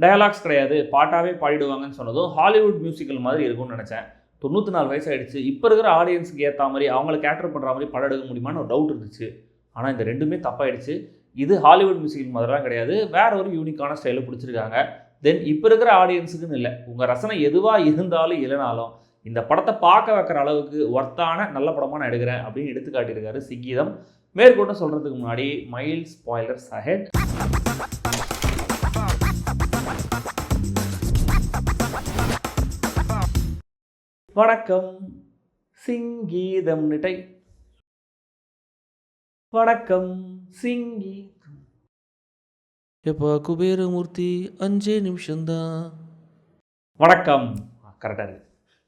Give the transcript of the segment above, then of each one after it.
Dialogues கிடையாது, பாட்டாவே பாடிடுவாங்கன்னு சொன்னதும் ஹாலிவுட் மியூசிக்கல் மாதிரி இருக்கும்னு நினச்சேன். 94 வயசு ஆயிடுச்சு. இப்போ இருக்கிற ஆடியன்ஸுக்கு ஏற்ற மாதிரி அவங்கள கேட்டர் பண்ணுற மாதிரி படம் எடுக்க முடியுமான்னு ஒரு டவுட் இருந்துச்சு. ஆனால் இந்த ரெண்டுமே தப்பாயிடுச்சு. இது ஹாலிவுட் மியூசிக்கல் மாதிரிலாம் கிடையாது, வேற ஒரு யூனிக்கான ஸ்டைலில் பிடிச்சிருக்காங்க. தென் இப்போ இருக்கிற ஆடியன்ஸுக்குன்னு இல்லை, உங்கள் ரசனை எதுவாக இருந்தாலும் இல்லைனாலும் இந்த படத்தை பார்க்க வைக்கிற அளவுக்கு ஒர்த்தான நல்ல படமாக நான் எடுக்கிறேன் அப்படின்னு எடுத்து காட்டியிருக்காரு சிங்கீதம். மேற்கொண்டு சொல்கிறதுக்கு முன்னாடி மைல்ட் ஸ்பாய்லர்ஸ் அஹெட். வணக்கம் சிங்கீதம் நிட்டை. வணக்கம் சிங்கீதம். எப்போ குபேரமூர்த்தி 5 நிமிஷம்தான். வணக்கம். கரெக்டாக இருக்கு.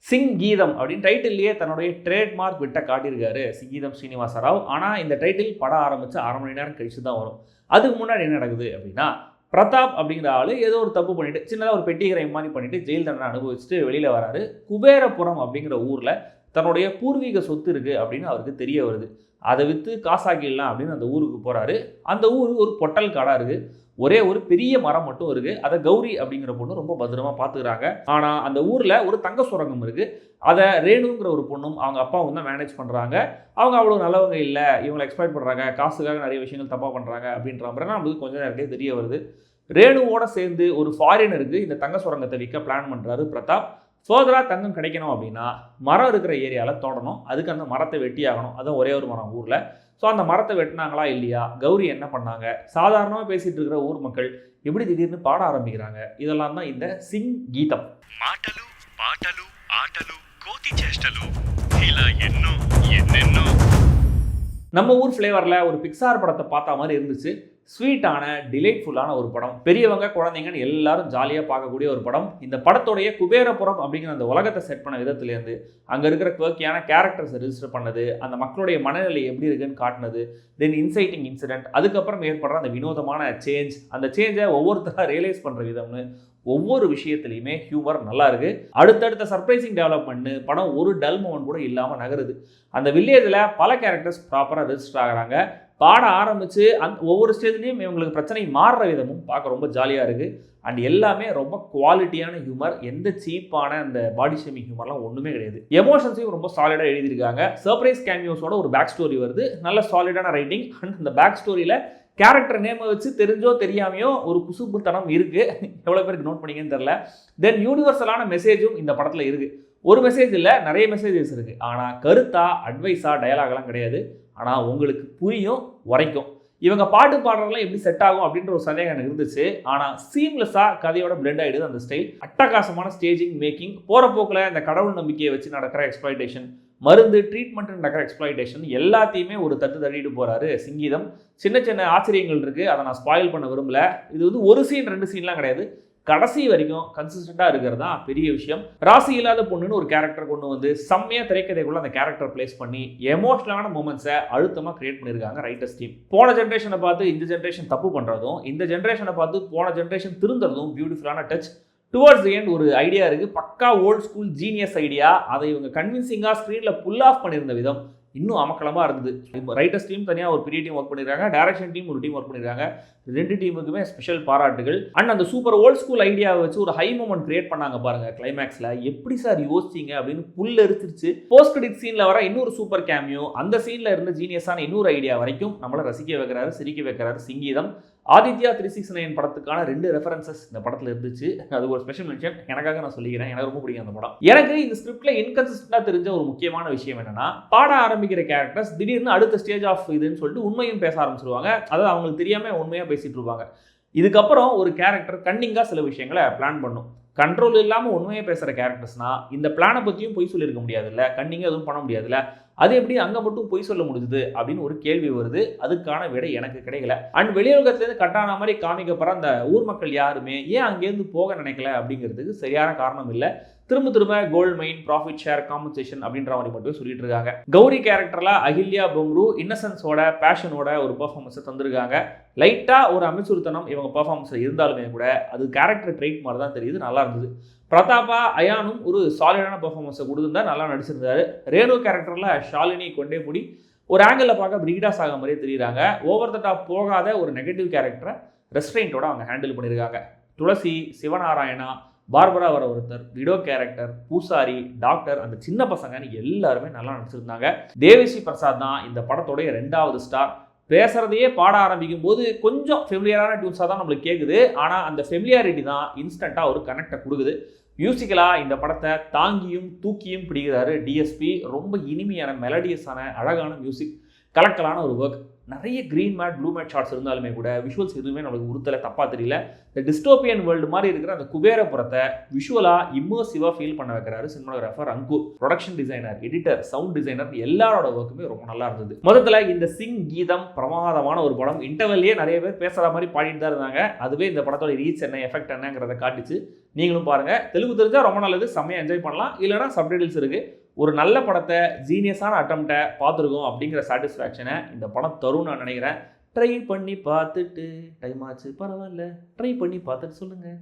சிங்கீதம் அப்படின்னு டைட்டில்லையே தன்னுடைய ட்ரேட்மார்க் விட்ட காட்டியிருக்காரு சிங்கீதம் ஸ்ரீனிவாச ராவ். ஆனால் இந்த டைட்டில் படம் ஆரம்பித்து 1/2 மணி நேரம் கழிச்சு தான் வரும். அதுக்கு முன்னாடி என்ன நடக்குது அப்படின்னா, பிரதாப் அப்படிங்கிற ஆள் ஏதோ ஒரு தப்பு பண்ணிட்டு சின்னதாக ஒரு பெட்டி கிரைம் மாதிரி பண்ணிட்டு ஜெயில் தண்டனை அனுபவிச்சுட்டு வெளியில் வராரு. குபேரபுரம் அப்படிங்கிற ஊரில் தன்னுடைய பூர்வீக சொத்து இருக்குது அப்படின்னு அவருக்கு தெரிய வருது. அதை விற்று காசாக்கிடலாம் அப்படின்னு அந்த ஊருக்கு போகிறாரு. அந்த ஊர் ஒரு பொட்டல் காடாக இருக்குது. ஒரே ஒரு பெரிய மரம் மட்டும் இருக்குது. அதை கௌரி அப்படிங்கிற பொண்ணு ரொம்ப பத்திரமா பார்த்துக்கிறாங்க. ஆனால் அந்த ஊரில் ஒரு தங்க சுரங்கம் இருக்குது. அதை ரேணுங்கிற ஒரு பொண்ணும் அவங்க அப்பாவும் தான் மேனேஜ் பண்ணுறாங்க. அவங்க அவ்வளோ நல்லவங்க இல்லை, இவங்களை எக்ஸ்பெக்ட் பண்ணுறாங்க, காசுக்காக நிறைய விஷயங்கள் தப்பாக பண்ணுறாங்க அப்படின்ற மாதிரி நம்மளுக்கு கொஞ்சம் நேரத்தையே தெரிய வருது. ரேணுவோட சேர்ந்து ஒரு ஃபாரினருக்கு இந்த தங்க சுரங்கத்தை விற்க பிளான் பண்ணுறாரு பிரதாப். ஃபர்தராக தங்கம் கிடைக்கணும் அப்படின்னா மரம் இருக்கிற ஏரியாவில் தோண்டணும், அதுக்கு அந்த மரத்தை வெட்டி ஆகணும். அதுவும் ஒரே ஒரு மரம் ஊரில். ஸோ அந்த மரத்தை வெட்டினாங்களா இல்லையா, கௌரி என்ன பண்ணாங்க, சாதாரணமாக பேசிகிட்டு இருக்கிற ஊர் மக்கள் எப்படி திடீர்னு பாட ஆரம்பிக்கிறாங்க, இதெல்லாம் தான் இந்த சிங்கீதம். మాటలు పాటలు ఆటలు కోతి చేష్టలు ఇలా ఎన్నో ఎన్నెన్నో. நம்ம ஊர் ஃப்ளேவரில் ஒரு பிக்சார் படத்தை பார்த்தா மாதிரி இருந்துச்சு. ஸ்வீட்டான டிலைட்ஃபுல்லான ஒரு படம், பெரியவங்க குழந்தைங்கன்னு எல்லாரும் ஜாலியாக பார்க்கக்கூடிய ஒரு படம். இந்த படத்துடைய குபேரபுரம் அப்படிங்கிற அந்த உலகத்தை செட் பண்ண விதத்துலேருந்து அங்கே இருக்கிற குவர்க்கியான கேரக்டர்ஸை ரிஜிஸ்டர் பண்ணது, அந்த மக்களுடைய மனநிலை எப்படி இருக்குன்னு காட்டினது, தென் இன்சைட்டிங் இன்சிடென்ட், அதுக்கப்புறம் ஏற்படுற அந்த வினோதமான சேஞ்ச், அந்த சேஞ்சை ஒவ்வொருத்தராக ரியலைஸ் பண்ணுற விதம்னு ஒவ்வொரு விஷயத்துலையுமே ஹியூமர் நல்லா இருக்கு. அடுத்தடுத்த சர்ப்ரைசிங் டெவலப்மெண்ட், படம் ஒரு டல் மொமெண்ட் கூட இல்லாமல் நகருது. அந்த வில்லேஜில் பல கேரக்டர்ஸ் ப்ராப்பராக ரெஜிஸ்டர் ஆகிறாங்க. பாட ஆரம்பித்து ஒவ்வொரு ஸ்டேஜ்லேயும் இவங்களுக்கு பிரச்சனை மாறுற விதமும் பார்க்க ரொம்ப ஜாலியாக இருக்குது. அண்ட் எல்லாமே ரொம்ப குவாலிட்டியான ஹியூமர், எந்த சீப்பான அந்த பாடி ஷேமிங் ஹியூமர்லாம் ஒன்றுமே கிடையாது. எமோஷன்ஸையும் ரொம்ப சாலிடாக எழுதியிருக்காங்க. சர்ப்ரைஸ் கேமியோஸோட ஒரு பேக் ஸ்டோரி வருது, நல்ல சாலிடான ரைட்டிங். அண்ட் அந்த பேக் ஸ்டோரியில் கேரக்டர் நேமை வச்சு தெரிஞ்சோ தெரியாமையோ ஒரு குசுப்புத்தனம் இருக்குது. எவ்வளோ பேருக்கு நோட் பண்ணிங்கன்னு தெரில. தென் யூனிவர்சலான மெசேஜும் இந்த படத்தில் இருக்குது. ஒரு மெசேஜ் இல்லை, நிறைய மெசேஜஸ் இருக்குது. ஆனால் கருத்தா அட்வைஸா டயலாக்லாம் கிடையாது. ஆனால் உங்களுக்கு புரியும், உரைக்கும். இவங்க பாட்டு பாடுறதுலாம் எப்படி செட் ஆகும் அப்படின்ற ஒரு சந்தேகம் எனக்கு இருந்துச்சு. ஆனால் சீம்லெஸ்ஸாக கதையோட பிளெண்ட் ஆகிடுது அந்த ஸ்டைல். அட்டகாசமான ஸ்டேஜிங், மேக்கிங், போகிற போக்கில் இந்த கடவுள் நம்பிக்கையை வச்சு நடக்கிற எக்ஸ்ப்ளாய்டேஷன், மருந்து ட்ரீட்மெண்ட் நடக்கிற எக்ஸ்ப்ளாய்டேஷன், எல்லாத்தையுமே ஒரு தட்டு தட்டிட்டு போகிறாரு சிங்கீதம். சின்ன சின்ன ஆச்சரியங்கள் இருக்குது, அதை நான் ஸ்பாயில் பண்ண விரும்பல. இது வந்து ஒரு சீன் 2 சீன்லாம் கிடையாது, கடைசி வரைக்கும் கன்சிஸ்டண்டாக இருக்கிறது தான் பெரிய விஷயம். ராசி இல்லாத பொண்ணுன்னு ஒரு கேரக்டர் கொண்டு வந்து செம்மையாக திரைக்கதைக்குள்ள அந்த கேரக்டர் பிளேஸ் பண்ணி எமோஷனலான மூமெண்ட்ஸை அழுத்தமாக கிரியேட் பண்ணியிருக்காங்க ரைட்டர்ஸ் டீம். போன ஜென்ரேஷனை பார்த்து இந்த ஜென்ரேஷன் தப்பு பண்ணுறதும், இந்த ஜென்ரேஷனை பார்த்து போன ஜென்ரேஷன் திருந்துறதும் பியூட்டிஃபுல்லான டச். டுவர்ட்ஸ் தி எண்ட் ஒரு ஐடியா இருக்குது, பக்கா ஓல்ட் ஸ்கூல் ஜீனியஸ் ஐடியா. அதை இவங்க கன்வின்சிங்காக ஸ்க்ரீனில் புல் ஆஃப் பண்ணியிருந்த விதம் இன்னும் அமக்கலமாக இருந்தது. ரைட்டர்ஸ் டீம் தனியாக ஒரு பெரிய டீம் ஒர்க் பண்ணியிருக்காங்க, டைரக்ஷன் டீம் ஒரு டீம் ஒர்க் பண்ணியிருக்காங்க. 2 டீமுக்குமே ஸ்பெஷல் பாராட்டுகள். அண்ட் அந்த சூப்பர் ஓல்ட் ஸ்கூல் ஐடியாவை வச்சு ஒரு ஹை மூமெண்ட் கிரியேட் பண்ணாங்க பாருங்க கிளைமேக்ஸில். எப்படி சார் யோசிச்சிங்க அப்படின்னு புல் எரிச்சிருச்சு. போஸ்ட் கிரெடிட் சீனில் வர இன்னொரு சூப்பர் கேமியோ, அந்த சீனில் இருந்த ஜீனியஸான இன்னொரு ஐடியா வரைக்கும் நம்மளை ரசிக்க வைக்கிறாரு, சிரிக்க வைக்கிறாரு சிங்கீதம். ஆதித்யா 369 படத்துக்கான 2 ரெஃபரன்சஸ் இந்த படத்தில் இருந்துச்சு. அது ஒரு ஸ்பெஷல் மென்ஷன் எனக்காக நான் சொல்லிக்கிறேன். எனக்கு ரொம்ப பிடிக்கும் அந்த படம். எனக்கு இந்த ஸ்கிரிப்ட்ல இன்கன்சிஸ்டன்டாக தெரிஞ்ச ஒரு முக்கியமான விஷயம் என்னன்னா, பாட ஆரம்பிக்கிற கேரக்டர்ஸ் திடீர்னு அடுத்த ஸ்டேஜ் ஆஃப் இதுன்னு சொல்லிட்டு உண்மையும் பேச ஆரம்பிச்சிருவாங்க. அதாவது அவங்களுக்கு தெரியாம உண்மையாக பேசிட்டு இருப்பாங்க. இதுக்கப்புறம் ஒரு கேரக்டர் கன்னிங்காக சில விஷயங்களை பிளான் பண்ணும். கண்ட்ரோல் இல்லாமல் உண்மையாக பேசுகிற கேரக்டர்ஸ்னா இந்த பிளானை பற்றியும் பொய் சொல்லியிருக்க முடியாதுல்ல, கன்னிங்காக எதுவும் பண்ண முடியாதுல்ல, அது எப்படி அங்கே மட்டும் பொய் சொல்ல முடிஞ்சுது அப்படின்னு ஒரு கேள்வி வருது. அதுக்கான விடை எனக்கு கிடைக்கல. அண்ட் வெளியுலகத்துலேருந்து கட்டான மாதிரி காமிக்கப்படுற அந்த ஊர் மக்கள் யாருமே ஏன் அங்கேருந்து போக நினைக்கல அப்படிங்கிறதுக்கு சரியான காரணம் இல்லை. திரும்ப கோல்ட் மைன், ப்ராஃபிட் ஷேர், காம்பன்சேஷன் அப்படின்ற மாதிரி மட்டும் சொல்லிட்டு இருக்காங்க. கௌரி கேரக்டர்ல அகில்யா பொம்ரு இன்னசென்ஸோட பேஷனோட ஒரு பெர்ஃபார்மன்ஸை தந்திருக்காங்க. லைட்டாக ஒரு அமைச்சூர்த்தனம் இவங்க பெர்ஃபார்மன்ஸில் இருந்தாலுமே கூட அது கேரக்டர் ட்ரைட் மாதிரி தான் தெரியுது, நல்லா இருந்தது. பிரதாபா அயானும் ஒரு சாலிடான பெர்ஃபார்மன்ஸை கொடுத்துருந்தா நல்லா நடிச்சிருந்தாரு. ரேணு கேரக்டரில் ஷாலினி கொண்டேபுடி ஒரு ஆங்கிளில் பார்க்க பிரிகிடாஸ் ஆக மாதிரியே தெரியுறாங்க. ஓவர் த டாப் போகாத ஒரு நெகட்டிவ் கேரக்டரை ரெஸ்ட்ரெயின்ட்டோட அவங்க ஹேண்டில் பண்ணியிருக்காங்க. துளசி, சிவநாராயணா, பார்பரா வர ஒருத்தர், விடோ கேரக்டர், பூசாரி, டாக்டர், அந்த சின்ன பசங்கன்னு எல்லாருமே நல்லா நடிச்சிருந்தாங்க. தேவிஸ்ரீ பிரசாத் தான் இந்த படத்தோடைய 2வது ஸ்டார். பேசுறதையே பாட ஆரம்பிக்கும் போது கொஞ்சம் ஃபெமிலியரான டியூன்ஸாக தான் நம்மளுக்கு கேட்குது. ஆனால் அந்த ஃபெமிலியாரிட்டி தான் இன்ஸ்டண்ட்டாக ஒரு கனெக்டை கொடுக்குது. மியூசிக்கலாக இந்த படத்தை தாங்கியும் தூக்கியும் பிடிக்கிறாரு டிஎஸ்பி. ரொம்ப இனிமையான மெலடியஸான அழகான மியூசிக், கலக்கலான ஒரு ஒர்க். நிறைய green matte blue matte shots இருந்தாலுமே கூட விஷுவல்ஸ் எதுவுமே நம்மளுக்கு உறுத்தலை தப்பாக தெரியல. இந்த டிஸ்டோபியன் வேர்ல்டு மாதிரி இருக்கிற அந்த குபேரபுரத்தை விஷுவலாக இம்மர்சிவாக ஃபீல் பண்ண வைக்கிறாரு cinematographer Ankur. Production designer, editor, sound designer எல்லாரோட ஒர்க்குமே ரொம்ப நல்லா இருந்தது. முதல்ல இந்த சிங் கீதம் பிரமாதமான ஒரு படம். இன்டர்வல்லையே நிறைய பேர் பேசுகிற மாதிரி பாடிட்டு தான் இருந்தாங்க. அதுவே இந்த படத்தோட ரீச் என்ன, எஃபெக்ட் என்னங்கிறத காட்டிச்சு. நீங்களும் பாருங்கள். தெலுங்கு தெரிஞ்சால் ரொம்ப நல்லது, செம்மையாக என்ஜாய் பண்ணலாம். இல்லைனா சப்டைட்டில்ஸ் இருக்குது. ஒரு நல்ல படத்தை, ஜீனியஸான அட்டம்ப்டை பார்த்துருக்கோம் அப்படிங்கிற சாட்டிஸ்ஃபேக்ஷனை இந்த படம் தரும் நான் நினைக்கிறேன். ட்ரை பண்ணி பார்த்துட்டு டைம் ஆச்சு, பரவாயில்ல, ட்ரை பண்ணி பார்த்துட்டு சொல்லுங்கள்.